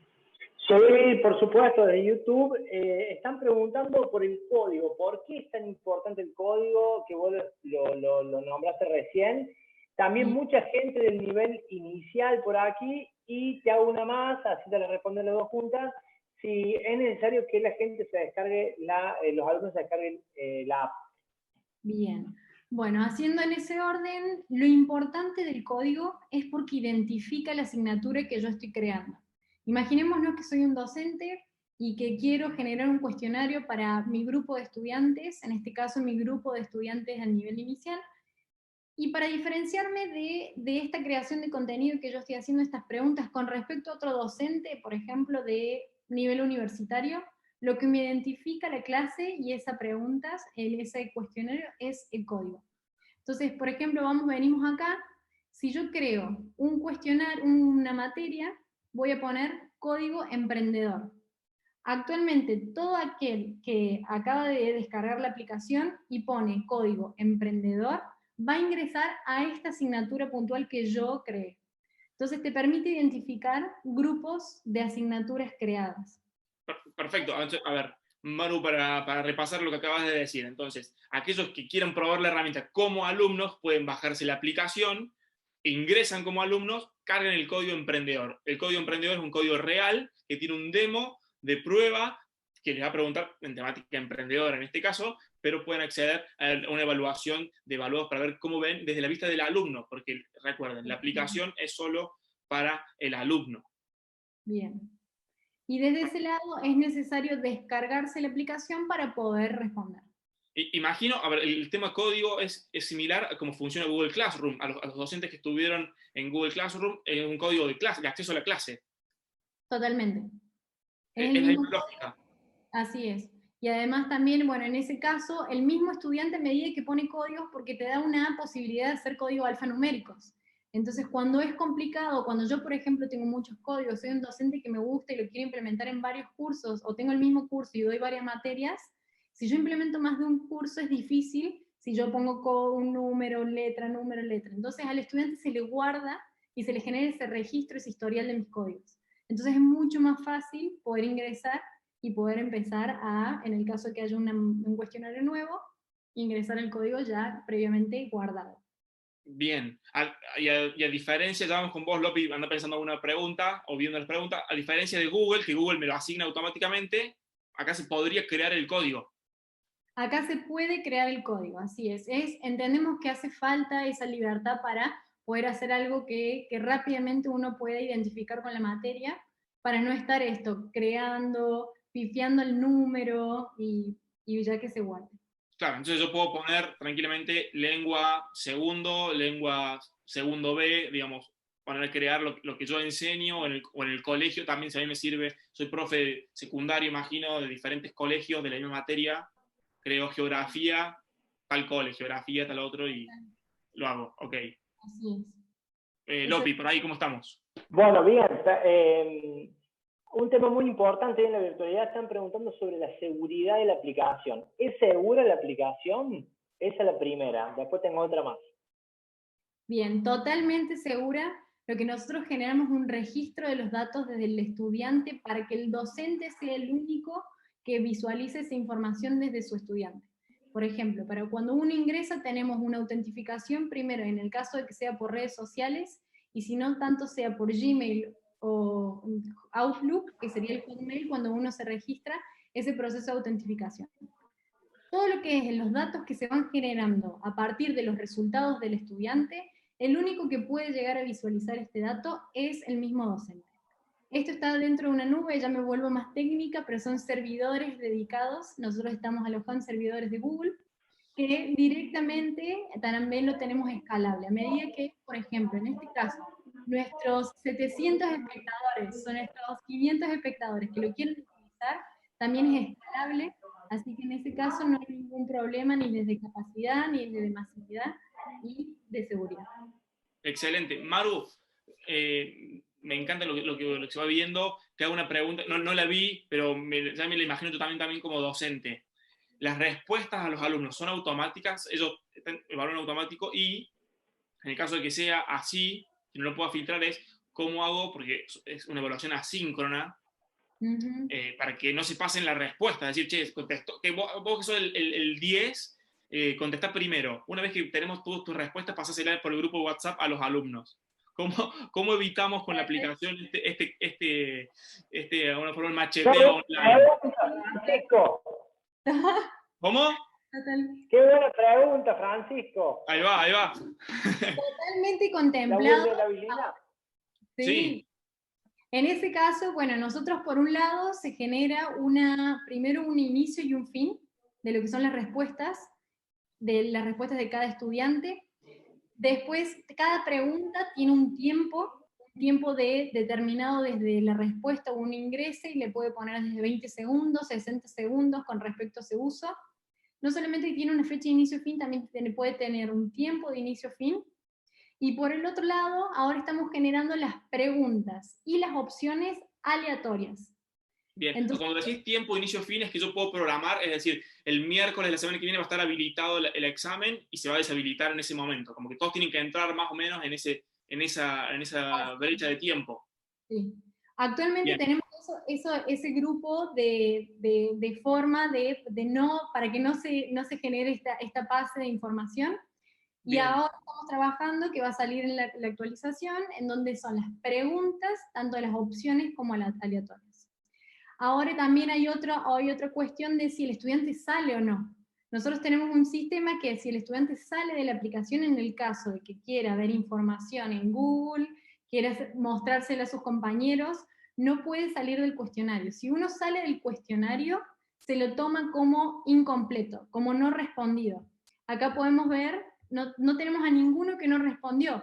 Sí, por supuesto, de YouTube. Están preguntando por el código. ¿Por qué es tan importante el código que vos lo nombraste recién? También mucha gente del nivel inicial por aquí. Y te hago una más, así te la respondo las dos juntas. Si es necesario que la gente se descargue, los alumnos se descarguen la app. Bien. Bueno, haciendo en ese orden, lo importante del código es porque identifica la asignatura que yo estoy creando. Imaginémonos que soy un docente y que quiero generar un cuestionario para mi grupo de estudiantes, en este caso mi grupo de estudiantes a nivel inicial, y para diferenciarme de esta creación de contenido que yo estoy haciendo, estas preguntas con respecto a otro docente, por ejemplo, de nivel universitario, lo que me identifica la clase y esas preguntas, ese cuestionario, es el código. Entonces, por ejemplo, venimos acá, si yo creo un cuestionario, una materia, voy a poner código emprendedor. Actualmente, todo aquel que acaba de descargar la aplicación y pone código emprendedor, va a ingresar a esta asignatura puntual que yo creé. Entonces, te permite identificar grupos de asignaturas creadas. Perfecto. A ver, Manu, para repasar lo que acabas de decir. Entonces, aquellos que quieran probar la herramienta como alumnos pueden bajarse la aplicación, ingresan como alumnos, cargan el código emprendedor. El código emprendedor es un código real que tiene un demo de prueba que les va a preguntar en temática emprendedora en este caso, pero pueden acceder a una evaluación de evaluados para ver cómo ven desde la vista del alumno, porque recuerden, la aplicación es solo para el alumno. Bien. Y desde ese lado es necesario descargarse la aplicación para poder responder. Imagino, a ver, el tema código es similar a cómo funciona Google Classroom. A los docentes que estuvieron en Google Classroom, es un código de clase, de acceso a la clase. Totalmente. Es la misma lógica. Así es. Y además también, bueno, en ese caso, el mismo estudiante a medida que pone códigos porque te da una posibilidad de hacer códigos alfanuméricos. Entonces, cuando es complicado, cuando yo, por ejemplo, tengo muchos códigos, soy un docente que me gusta y lo quiero implementar en varios cursos, o tengo el mismo curso y doy varias materias, si yo implemento más de un curso es difícil si yo pongo un número, letra, número, letra. Entonces, al estudiante se le guarda y se le genera ese registro, ese historial de mis códigos. Entonces, es mucho más fácil poder ingresar y poder empezar a, en el caso de que haya un cuestionario nuevo, ingresar el código ya previamente guardado. Bien, y a diferencia, ya vamos con vos, Lopi, anda pensando alguna pregunta o viendo las preguntas, a diferencia de Google, que Google me lo asigna automáticamente, acá se podría crear el código. Acá se puede crear el código, así es. Entendemos que hace falta esa libertad para poder hacer algo que rápidamente uno pueda identificar con la materia, para no estar creando, pifiando el número y ya que se guarde. Claro, entonces yo puedo poner tranquilamente lengua segundo B, digamos, poner crear lo que yo enseño o en el colegio también, si a mí me sirve, soy profe secundario, imagino, de diferentes colegios de la misma materia, creo geografía, tal geografía, tal otro, y lo hago, ok. Así es. Lopi, por ahí, ¿cómo estamos? Bueno, bien. Un tema muy importante en la virtualidad, están preguntando sobre la seguridad de la aplicación. ¿Es segura la aplicación? Esa es la primera. Después tengo otra más. Bien, totalmente segura. Lo que nosotros generamos un registro de los datos desde el estudiante para que el docente sea el único que visualice esa información desde su estudiante. Por ejemplo, para cuando uno ingresa tenemos una autentificación primero en el caso de que sea por redes sociales, y si no tanto sea por Gmail o Outlook, que sería el Hotmail cuando uno se registra, ese proceso de autentificación. Todo lo que es los datos que se van generando a partir de los resultados del estudiante, el único que puede llegar a visualizar este dato es el mismo docente. Esto está dentro de una nube, ya me vuelvo más técnica, pero son servidores dedicados, nosotros estamos alojados en servidores de Google, que directamente también lo tenemos escalable. A medida que, por ejemplo, en este caso, nuestros 700 espectadores, son estos 500 espectadores que lo quieren utilizar, también es escalable, así que en ese caso no hay ningún problema ni desde capacidad, ni desde masividad, y de seguridad. Excelente. Maru, me encanta lo que se va viendo, que haga una pregunta, no la vi, pero ya me la imagino yo también como docente. Las respuestas a los alumnos son automáticas, ellos están en valor automático, y en el caso de que sea así, que no lo pueda filtrar, es cómo hago, porque es una evaluación asíncrona, para que no se pasen la respuesta, es decir, che, contestó, que vos que sos el 10, contestá primero. Una vez que tenemos todas tus respuestas, pasásela por el grupo de WhatsApp a los alumnos. ¿Cómo evitamos con la aplicación de alguna forma el macheteo online? Francisco. ¿Cómo? Qué buena pregunta, Francisco. Ahí va. Totalmente ¿La contemplado. vulnerabilidad? Sí. En ese caso, bueno, nosotros por un lado se genera primero un inicio y un fin de lo que son las respuestas de cada estudiante. Después, cada pregunta tiene un tiempo determinado desde la respuesta o un ingrese, y le puede poner desde 20 segundos, 60 segundos con respecto a ese uso. No solamente tiene una fecha de inicio y fin, también puede tener un tiempo de inicio-fin. Y por el otro lado, ahora estamos generando las preguntas y las opciones aleatorias. Bien, Entonces, cuando decís tiempo, inicio, fin, es que yo puedo programar, es decir, el miércoles de la semana que viene va a estar habilitado el examen y se va a deshabilitar en ese momento. Como que todos tienen que entrar más o menos en esa brecha de tiempo. Sí. Actualmente Bien. tenemos ese grupo de forma para que no se genere esta pase de información. Y Bien. ahora estamos trabajando, que va a salir en la actualización, en donde son las preguntas, tanto las opciones como las aleatorias. Ahora también hay otra cuestión de si el estudiante sale o no. Nosotros tenemos un sistema que si el estudiante sale de la aplicación, en el caso de que quiera ver información en Google, quiera mostrársela a sus compañeros, no puede salir del cuestionario. Si uno sale del cuestionario, se lo toma como incompleto, como no respondido. Acá podemos ver, no tenemos a ninguno que no respondió.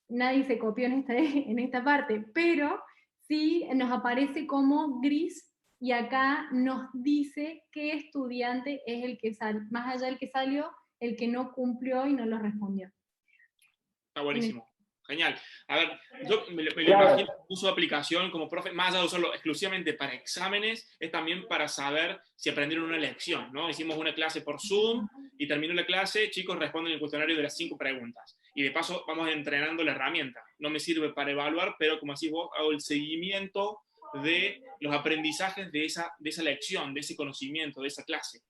Nadie se copió en esta parte, pero sí nos aparece como gris, y acá nos dice qué estudiante es el que salió, más allá del que salió, el que no cumplió y no lo respondió. Está buenísimo. Genial. A ver, yo me lo imagino, uso de aplicación como profe, más allá de usarlo exclusivamente para exámenes, es también para saber si aprendieron una lección, ¿no? Hicimos una clase por Zoom y terminó la clase, chicos responden el cuestionario de las 5 preguntas. Y de paso vamos entrenando la herramienta. No me sirve para evaluar, pero como decís vos, hago el seguimiento de los aprendizajes de esa lección, de ese conocimiento, de esa clase.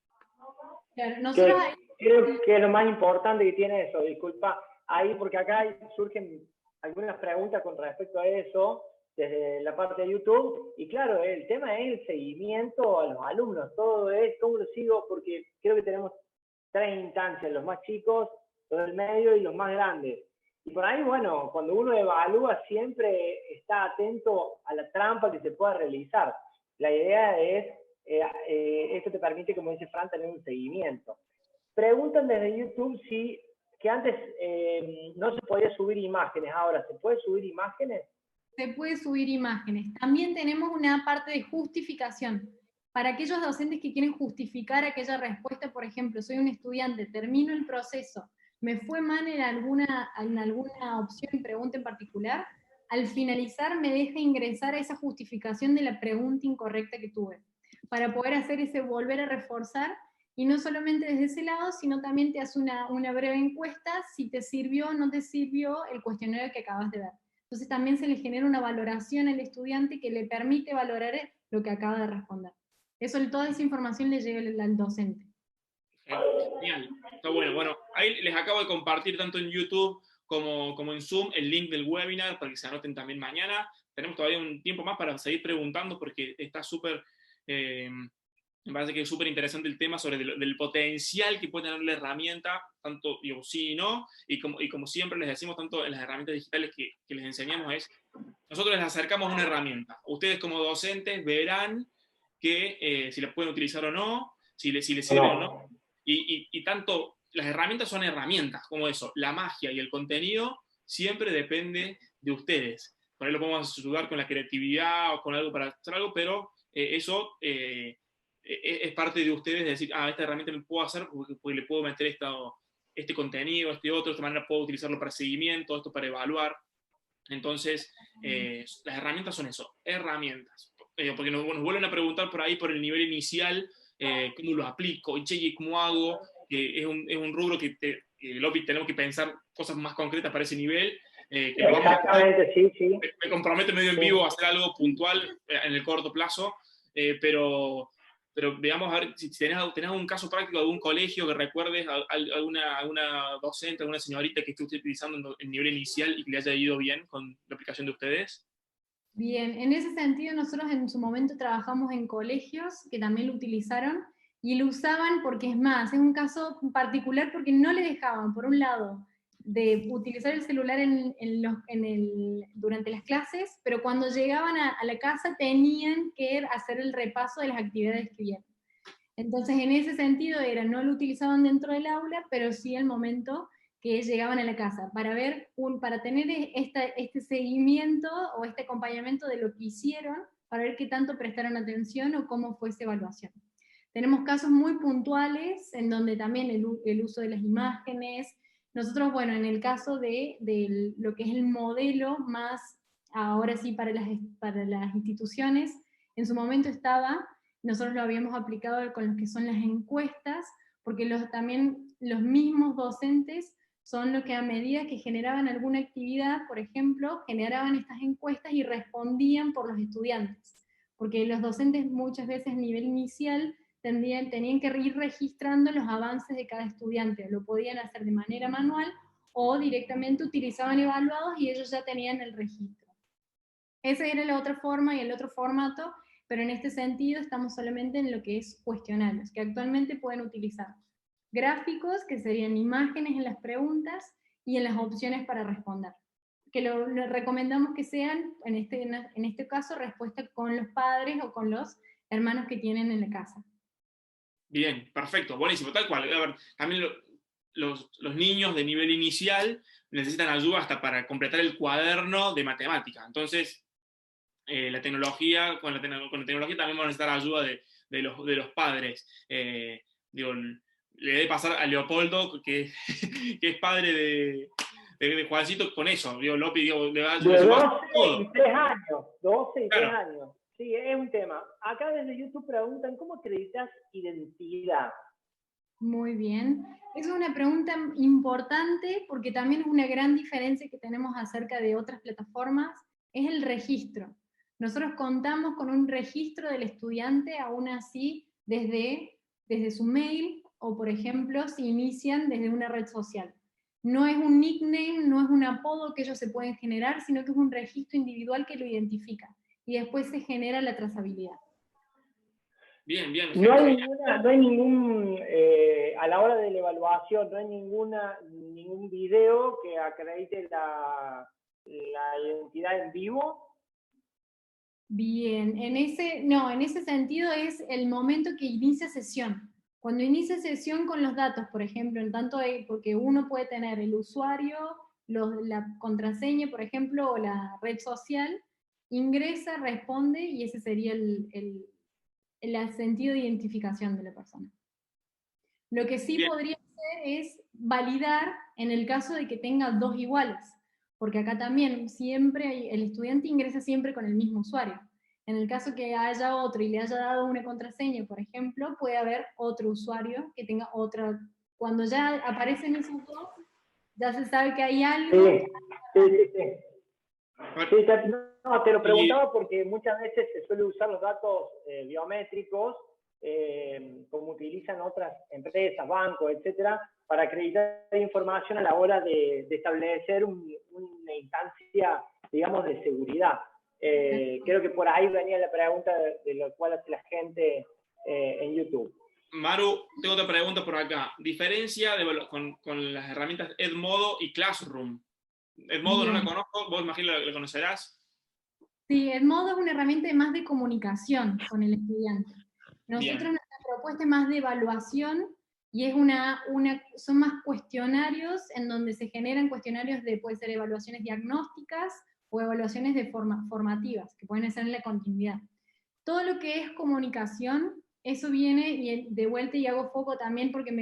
Claro, nosotros creo que es lo más importante que tiene eso, disculpa, ahí porque acá surgen algunas preguntas con respecto a eso desde la parte de YouTube, y claro, el tema es el seguimiento a los alumnos, todo es cómo lo sigo, porque creo que tenemos 3 instancias, los más chicos, los del medio y los más grandes. Y por ahí, bueno, cuando uno evalúa siempre está atento a la trampa que se pueda realizar. La idea es, esto te permite, como dice Fran, tener un seguimiento. Preguntan desde YouTube que antes no se podía subir imágenes, ahora ¿se puede subir imágenes? Se puede subir imágenes. También tenemos una parte de justificación. Para aquellos docentes que quieren justificar aquella respuesta, por ejemplo, soy un estudiante, termino el proceso, me fue mal en alguna opción y pregunta en particular, al finalizar me deja ingresar a esa justificación de la pregunta incorrecta que tuve, para poder hacer ese volver a reforzar, y no solamente desde ese lado, sino también te hace una breve encuesta, si te sirvió o no te sirvió el cuestionario que acabas de ver. Entonces también se le genera una valoración al estudiante que le permite valorar lo que acaba de responder. Toda esa información le llega al docente. Genial, está bueno. Bueno, ahí les acabo de compartir tanto en YouTube como en Zoom el link del webinar para que se anoten también mañana. Tenemos todavía un tiempo más para seguir preguntando porque está súper, me parece que es súper interesante el tema sobre del potencial que puede tener la herramienta, tanto sí y no, y como siempre les decimos, tanto en las herramientas digitales que les enseñamos nosotros les acercamos una herramienta. Ustedes como docentes verán que si la pueden utilizar o no, si les sirve o no. Y tanto las herramientas son herramientas, como eso, la magia y el contenido siempre depende de ustedes. Por ahí lo podemos ayudar con la creatividad o con algo para hacer algo, pero eso es parte de ustedes, decir, esta herramienta me puedo hacer porque le puedo meter este contenido, este otro, de esta manera puedo utilizarlo para seguimiento, esto para evaluar. Entonces, las herramientas son eso, herramientas. Porque nos vuelven a preguntar por ahí por el nivel inicial, cómo lo aplico, y che, ¿cómo hago? Es un rubro que Lopi, tenemos que pensar cosas más concretas para ese nivel. Exactamente, sí. Me comprometo medio en vivo a hacer algo puntual en el corto plazo, pero veamos a ver si tenés algún caso práctico de algún colegio que recuerdes, alguna docente, alguna señorita que esté utilizando en nivel inicial y que le haya ido bien con la aplicación de ustedes. Bien, en ese sentido nosotros en su momento trabajamos en colegios que también lo utilizaron y lo usaban porque es más, es un caso particular porque no le dejaban, por un lado, de utilizar el celular durante las clases, pero cuando llegaban a la casa tenían que hacer el repaso de las actividades que vieron. Entonces en ese sentido no lo utilizaban dentro del aula, pero sí al momento que llegaban a la casa, para tener este seguimiento o este acompañamiento de lo que hicieron, para ver qué tanto prestaron atención o cómo fue esa evaluación. Tenemos casos muy puntuales en donde también el uso de las imágenes. Nosotros, bueno, en el caso de lo que es el modelo más, ahora sí, para las instituciones, en su momento nosotros lo habíamos aplicado con lo que son las encuestas, porque también los mismos docentes son los que a medida que generaban alguna actividad, por ejemplo, generaban estas encuestas y respondían por los estudiantes. Porque los docentes muchas veces a nivel inicial tenían que ir registrando los avances de cada estudiante, lo podían hacer de manera manual o directamente utilizaban evaluados y ellos ya tenían el registro. Esa era la otra forma y el otro formato, pero en este sentido estamos solamente en lo que es cuestionarios, que actualmente pueden utilizar gráficos, que serían imágenes en las preguntas y en las opciones para responder. Que lo recomendamos que sean, en este caso, respuesta con los padres o con los hermanos que tienen en la casa. Bien, perfecto, buenísimo, tal cual. A ver, también los niños de nivel inicial necesitan ayuda hasta para completar el cuaderno de matemática. Entonces, con la tecnología también vamos a necesitar ayuda de los padres. Digo, le debe pasar a Leopoldo, que es padre de Juancito, con eso. Digo, Lopi, le va a de ayudar 12 y 3 años. 12 y claro. 3 años. Sí, es un tema. Acá desde YouTube preguntan, ¿cómo acreditas identidad? Muy bien. Es una pregunta importante porque también es una gran diferencia que tenemos acerca de otras plataformas, es el registro. Nosotros contamos con un registro del estudiante, aún así, desde su mail, o por ejemplo, si inician desde una red social. No es un nickname, no es un apodo que ellos se pueden generar, sino que es un registro individual que lo identifica. Y después se genera la trazabilidad. Bien, bien. No hay ningún, a la hora de la evaluación, no hay ningún video que acredite la identidad en vivo. Bien, en ese sentido es el momento que inicia sesión. Cuando inicia sesión con los datos, por ejemplo, porque uno puede tener el usuario, la contraseña, por ejemplo, o la red social, ingresa, responde, y ese sería el sentido de identificación de la persona. Lo que sí podría hacer es validar en el caso de que tenga dos iguales, porque acá también siempre el estudiante ingresa siempre con el mismo usuario. En el caso que haya otro y le haya dado una contraseña, por ejemplo, puede haber otro usuario que tenga otra. Cuando ya aparecen esos dos, ya se sabe que hay algo. Sí, te lo preguntaba porque muchas veces se suele usar los datos biométricos, como utilizan otras empresas, bancos, etcétera, para acreditar información a la hora de establecer una instancia, digamos, de seguridad. Creo que por ahí venía la pregunta de lo cual hace la gente en YouTube. Maru, tengo otra pregunta por acá. Diferencia con las herramientas Edmodo y Classroom. Edmodo no la conozco, vos imagino la conocerás. Sí, Edmodo es una herramienta más de comunicación con el estudiante. Nosotros nuestra propuesta es más de evaluación y son más cuestionarios en donde se generan cuestionarios puede ser evaluaciones diagnósticas o evaluaciones formativas, que pueden ser en la continuidad. Todo lo que es comunicación, eso viene, y de vuelta y hago foco también porque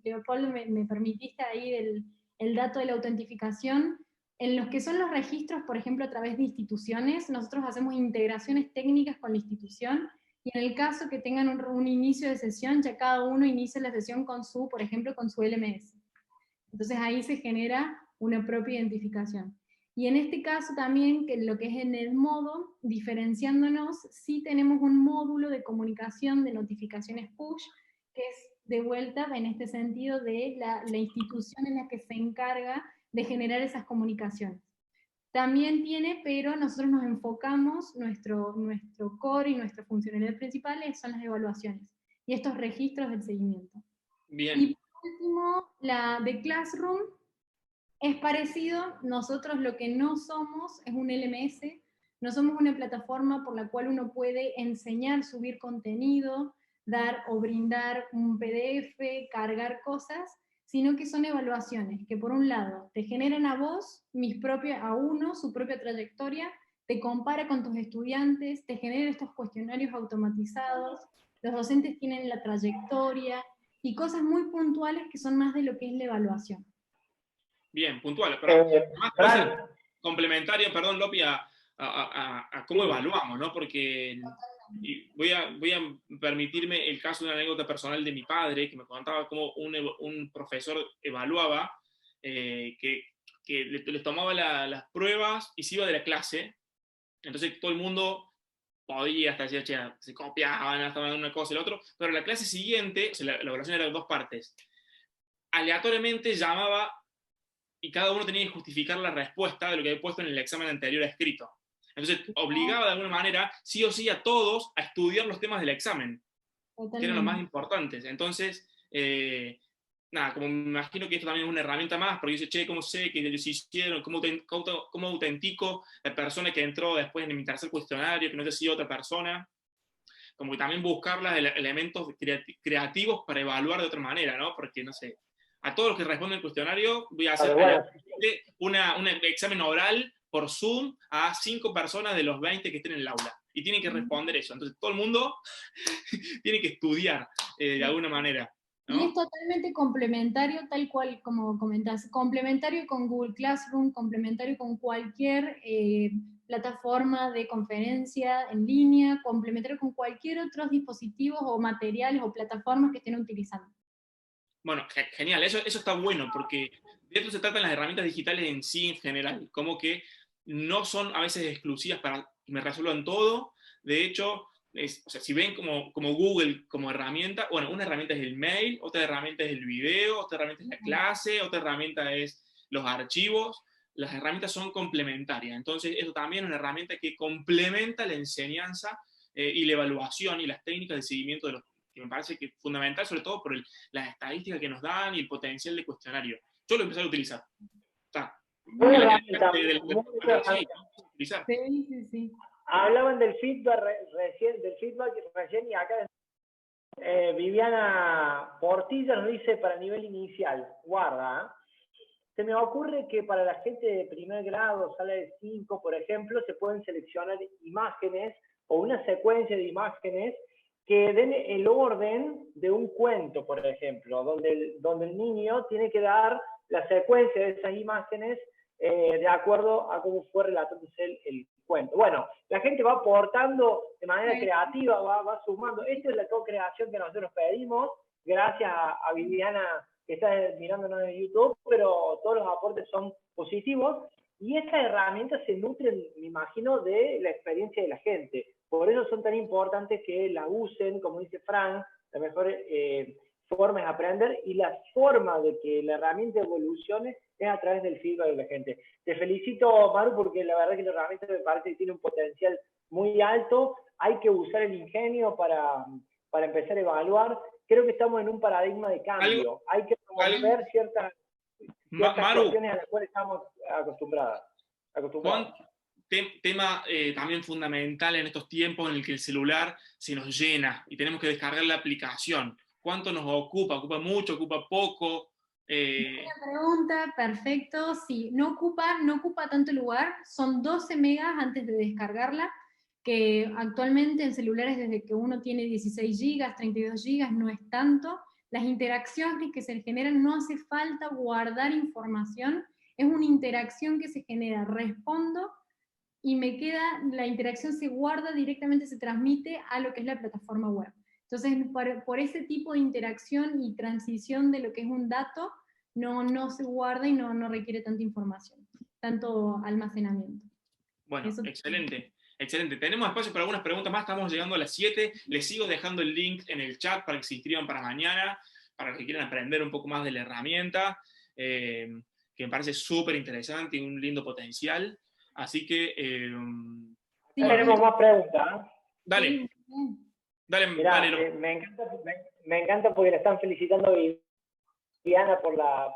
Leopoldo me permitiste ahí el dato de la autentificación. En los que son los registros, por ejemplo, a través de instituciones, nosotros hacemos integraciones técnicas con la institución, y en el caso que tengan un inicio de sesión, ya cada uno inicia la sesión con su, por ejemplo, con su LMS. Entonces ahí se genera una propia identificación. Y en este caso también, que lo que es en el modo, diferenciándonos, sí tenemos un módulo de comunicación de notificaciones push, que es de vuelta en este sentido de la institución en la que se encarga de generar esas comunicaciones. También tiene, pero nosotros nos enfocamos, nuestro core y nuestra funcionalidad principal son las evaluaciones y estos registros del seguimiento. Bien. Y por último, la de Classroom es parecido. Nosotros lo que no somos es un LMS, no somos una plataforma por la cual uno puede enseñar, subir contenido, dar o brindar un PDF, cargar cosas, sino que son evaluaciones que por un lado te generan a vos, a uno, su propia trayectoria, te compara con tus estudiantes, te genera estos cuestionarios automatizados, los docentes tienen la trayectoria, y cosas muy puntuales que son más de lo que es la evaluación. Bien, puntual. Pero además puede ser Fran, complementario, perdón, Lopi, a cómo evaluamos, ¿no? Porque voy a permitirme el caso de una anécdota personal de mi padre, que me contaba cómo un profesor evaluaba, que les tomaba las pruebas y se iba de la clase. Entonces todo el mundo podía, hasta decir, che, se copiaban, estaban una cosa y la otra, pero la clase siguiente, o sea, la evaluación era de 2 partes, aleatoriamente llamaba y cada uno tenía que justificar la respuesta de lo que había puesto en el examen anterior escrito. Entonces obligaba de alguna manera, sí o sí, a todos a estudiar los temas del examen, que eran los más importantes. Entonces, nada, como me imagino que esto también es una herramienta más, porque dice, che, ¿cómo sé que ellos hicieron? ¿Cómo autentico la persona que entró después en mi tercer cuestionario, que no sé si otra persona? Como que también buscar los elementos creativos para evaluar de otra manera, ¿no? Porque, no sé, a todos los que responden el cuestionario voy a hacer un examen oral por Zoom a 5 personas de los 20 que estén en el aula. Y tienen que responder eso. Entonces todo el mundo tiene que estudiar de alguna manera, ¿no? Y es totalmente complementario, tal cual como comentás, complementario con Google Classroom, complementario con cualquier plataforma de conferencia en línea, complementario con cualquier otros dispositivos o materiales o plataformas que estén utilizando. Bueno, genial, eso está bueno, porque de esto se tratan las herramientas digitales en sí, en general, como que no son a veces exclusivas para que me resuelvan todo. De hecho, o sea, si ven como Google como herramienta, bueno, una herramienta es el mail, otra herramienta es el video, otra herramienta es la clase, otra herramienta es los archivos. Las herramientas son complementarias, entonces eso también es una herramienta que complementa la enseñanza y la evaluación y las técnicas de seguimiento de los, que me parece que es fundamental, sobre todo por las estadísticas que nos dan y el potencial de cuestionario. Yo lo empecé a utilizar. Muy herramienta, Sí. Hablaban del feedback recién y acá Viviana Portilla nos dice para nivel inicial, guarda, se me ocurre que para la gente de primer grado, sala de 5, por ejemplo, se pueden seleccionar imágenes o una secuencia de imágenes que den el orden de un cuento, por ejemplo, donde el niño tiene que dar la secuencia de esas imágenes de acuerdo a cómo fue relatándose el cuento. Bueno, la gente va aportando de manera creativa, va sumando. Esta es la co-creación que nosotros pedimos, gracias a Viviana que está mirándonos en YouTube, pero todos los aportes son positivos, y estas herramientas se nutren, me imagino, de la experiencia de la gente. Por eso son tan importantes que la usen, como dice Frank, la mejor forma es aprender, y la forma de que la herramienta evolucione es a través del feedback de la gente. Te felicito, Maru, porque la verdad que la herramienta me parece que tiene un potencial muy alto. Hay que usar el ingenio para empezar a evaluar. Creo que estamos en un paradigma de cambio. Hay que promover ciertas cuestiones a las cuales estamos acostumbrados. Tema también fundamental en estos tiempos en el que el celular se nos llena y tenemos que descargar la aplicación. ¿Cuánto nos ocupa? ¿Ocupa mucho? ¿Ocupa poco? Buena pregunta, perfecto. Sí, no ocupa tanto lugar, son 12 megas antes de descargarla, que actualmente en celulares desde que uno tiene 16 gigas, 32 gigas, no es tanto. Las interacciones que se generan, no hace falta guardar información, es una interacción que se genera, respondo y la interacción se guarda directamente, se transmite a lo que es la plataforma web. Entonces, por ese tipo de interacción y transición de lo que es un dato, no se guarda y no requiere tanta información, tanto almacenamiento. Bueno, Eso. excelente. Excelente. Tenemos espacio para algunas preguntas más. Estamos llegando a las 7. Les sigo dejando el link en el chat para que se inscriban para mañana, para los que quieran aprender un poco más de la herramienta, que me parece súper interesante y un lindo potencial. Así que... sí, tenemos más preguntas. Dale. Sí. Dale, mirá, dale. Me encanta porque le están felicitando a Viviana por la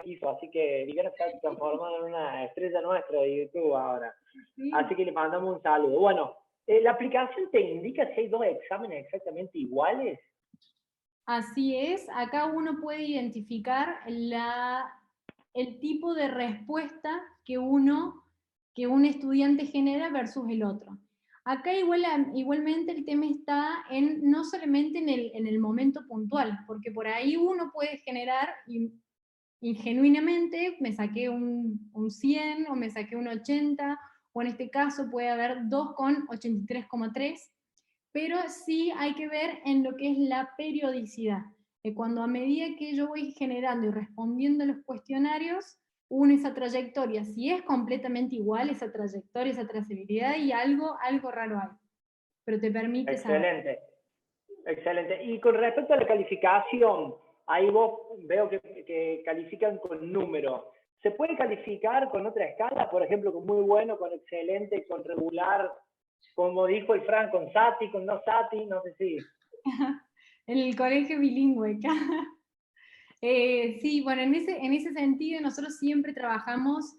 hizo, así que Viviana se ha transformado en una estrella nuestra de YouTube ahora. Sí. Así que le mandamos un saludo. Bueno, ¿la aplicación te indica si hay dos exámenes exactamente iguales? Así es, acá uno puede identificar el tipo de respuesta que un estudiante genera versus el otro. Acá igualmente el tema está no solamente en el momento puntual, porque por ahí uno puede generar genuinamente, me saqué un 100 o me saqué un 80, o en este caso puede haber 2 con 83,3, pero sí hay que ver en lo que es la periodicidad. Cuando a medida que yo voy generando y respondiendo a los cuestionarios, esa trayectoria, si es completamente igual esa trayectoria, esa trazabilidad, y algo raro hay, pero te permite saber. Excelente. Y con respecto a la calificación, ahí vos veo que califican con número. ¿Se puede calificar con otra escala? Por ejemplo, con muy bueno, con excelente, con regular, como dijo el Fran, con SATI, con no SATI, no sé si... En el colegio bilingüe. Sí, bueno, en ese sentido nosotros siempre trabajamos,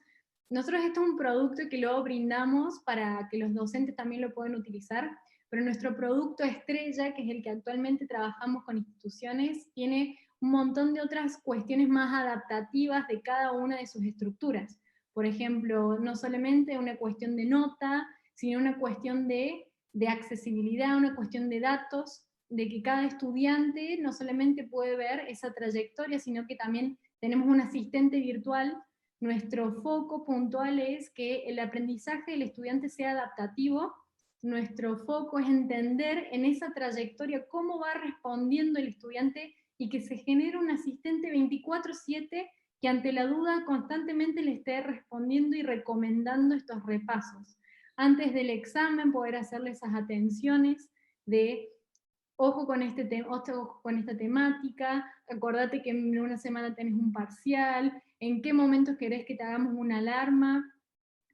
nosotros esto es un producto que luego brindamos para que los docentes también lo puedan utilizar, pero nuestro producto estrella, que es el que actualmente trabajamos con instituciones, tiene un montón de otras cuestiones más adaptativas de cada una de sus estructuras. Por ejemplo, no solamente una cuestión de nota, sino una cuestión de accesibilidad, una cuestión de datos, de que cada estudiante no solamente puede ver esa trayectoria, sino que también tenemos un asistente virtual. Nuestro foco puntual es que el aprendizaje del estudiante sea adaptativo. Nuestro foco es entender en esa trayectoria cómo va respondiendo el estudiante y que se genere un asistente 24/7 que ante la duda constantemente le esté respondiendo y recomendando estos repasos. Antes del examen poder hacerle esas atenciones de ojo con ojo con esta temática, acordate que en una semana tenés un parcial, en qué momentos querés que te hagamos una alarma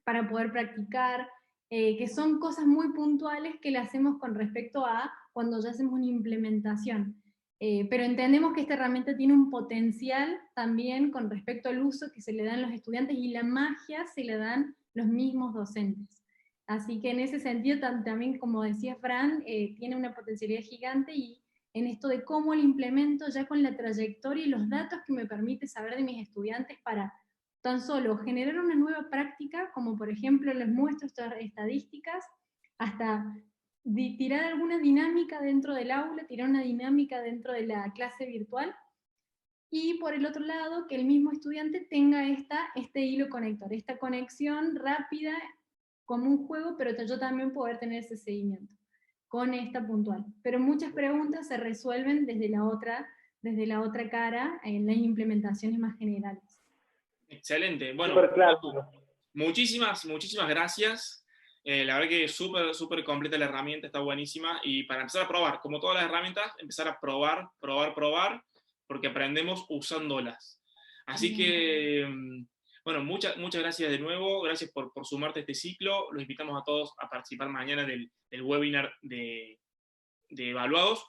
para poder practicar, que son cosas muy puntuales que le hacemos con respecto a cuando ya hacemos una implementación. Pero entendemos que esta herramienta tiene un potencial también con respecto al uso que se le dan los estudiantes y la magia se le dan los mismos docentes. Así que en ese sentido también, como decía Fran, tiene una potencialidad gigante y en esto de cómo lo implemento ya con la trayectoria y los datos que me permite saber de mis estudiantes para tan solo generar una nueva práctica, como por ejemplo les muestro estas estadísticas, hasta tirar alguna dinámica dentro del aula, tirar una dinámica dentro de la clase virtual, y por el otro lado, que el mismo estudiante tenga este hilo conector, esta conexión rápida, como un juego, pero yo también poder tener ese seguimiento con esta puntual. Pero muchas preguntas se resuelven desde la otra cara, en las implementaciones más generales. Excelente. Bueno, claro. muchísimas gracias. La verdad que súper completa la herramienta, está buenísima. Y para empezar a probar, como todas las herramientas, empezar a probar, porque aprendemos usándolas. Así que, bueno, muchas gracias de nuevo. Gracias por sumarte a este ciclo. Los invitamos a todos a participar mañana del webinar de evaluados.